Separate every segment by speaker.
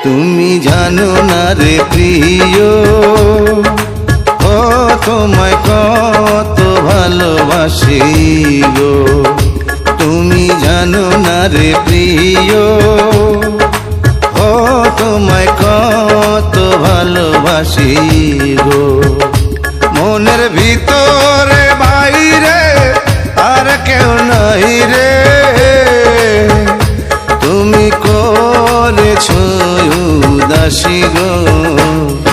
Speaker 1: তুমি জানো না রে প্রিয়, ও তোমায় কত ভালোবাসি গো। তুমি জানো না রে প্রিয়, ও তোমায় কত ভালোবাসি গো। মনের ভিতরে বাইরে আর কেউ নাই রে, তুমি করেছো উদাসী গো।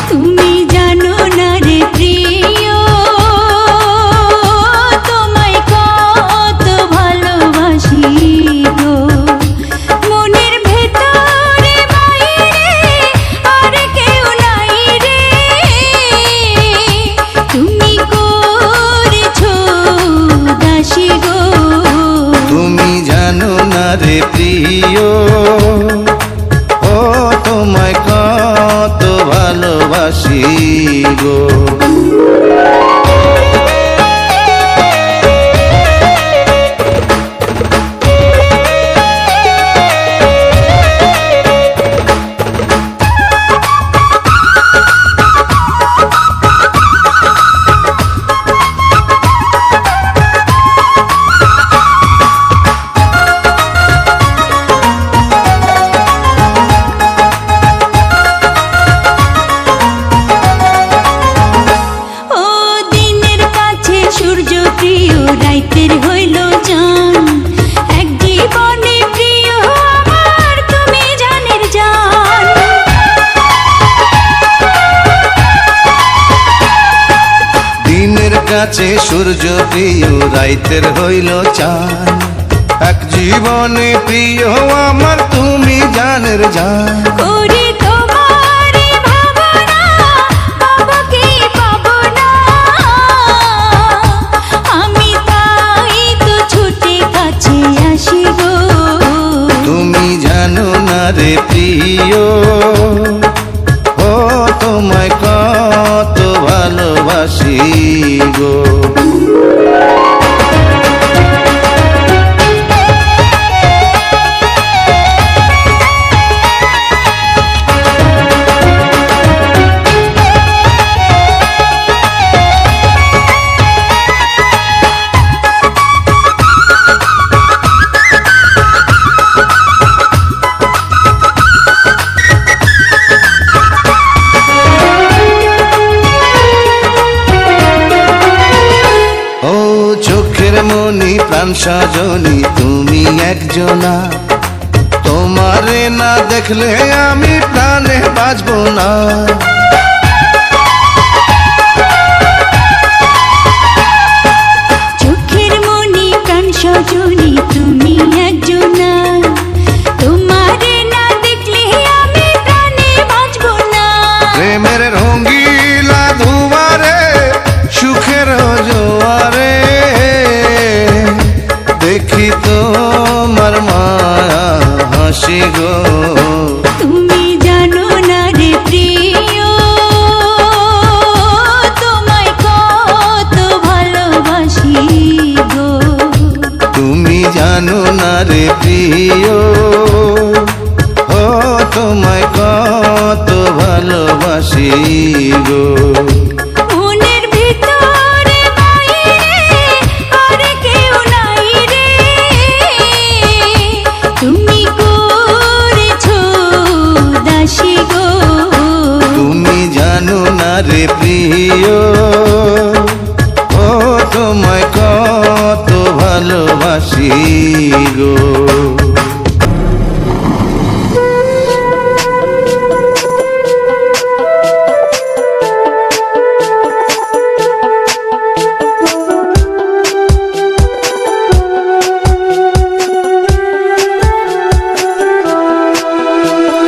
Speaker 2: তুমি জানো না রে প্রিয়, তোমায় কত ভালোবাসি গো। মনের ভেতরে বাইরে আর কেউ নাই রে, তুমি করেছো উদাসী গো।
Speaker 1: তুমি জানো না রে প্রিয়, ও তোমায় কত ভালোবাসি গো।
Speaker 2: রাইতের হইল জান, এক জীবনে প্রিয় আমার তুমি জানের জান।
Speaker 1: দিনের কাছে সূর্য প্রিয়, রাইতের হইল চাঁদ, এক জীবনে প্রিয় আমার তুমি জানের জান।
Speaker 2: ওরে তোমারই ভাবনা, পাবো কি পাবো না, আমি তাই তো ছুটে কাছে আসি গো।
Speaker 1: তুমি জানো না রে প্রিয়, ও তোমায় কত ভালোবাসি গো। চোখের মনি প্রাণ সজনী তুমি একজনা, তোমারে না দেখলে আমি প্রাণে বাঁচবো না।
Speaker 2: চোখের মনি প্রাণ সজনী তুমি একজনা, তোমারে না দেখলে আমি প্রাণে বাঁচবো না।
Speaker 1: প্রেমের রঙ্গিলা ধুয়ারে সুখের জোয়ারে, দেখি তোমার মায়া হাসি গো।
Speaker 2: তুমি জানো না রে প্রিয়, তোমায় কত ভালোবাসি গো।
Speaker 1: তুমি জানো না রে প্রিয়, ও তোমায় কত ভালোবাসি গো।
Speaker 2: মনের ভিতরে বাইরে আর কেউ নাই রে, তুমি করেছো দাসী গো।
Speaker 1: তুমি জানো না রে প্রিয়, ও তোমায় কত ভালোবাসি গো।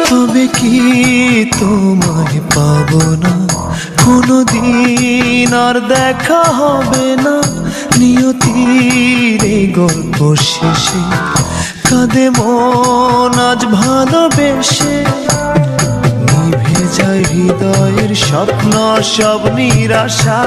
Speaker 3: তবে কি তোমায় পাবো না, কোনোদিন আর দেখা হবে না। নিয়তির এই গল্প শেষে কাঁদে মন আজ ভালোবেসে, নিভে যায় হৃদয়ের স্বপ্ন সব নিরাশা।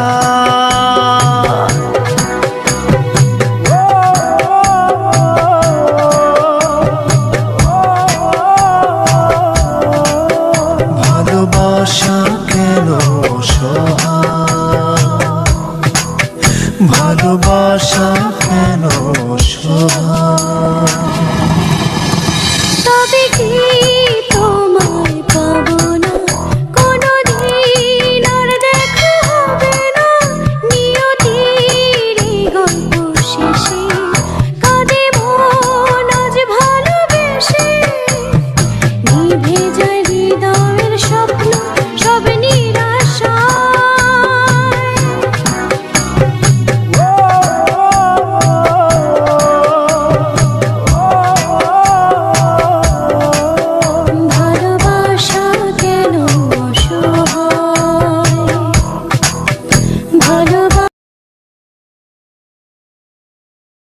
Speaker 3: ভালোবাসা কেন সহায়, ভালোবাসা কেন সহায়।
Speaker 2: তবে কি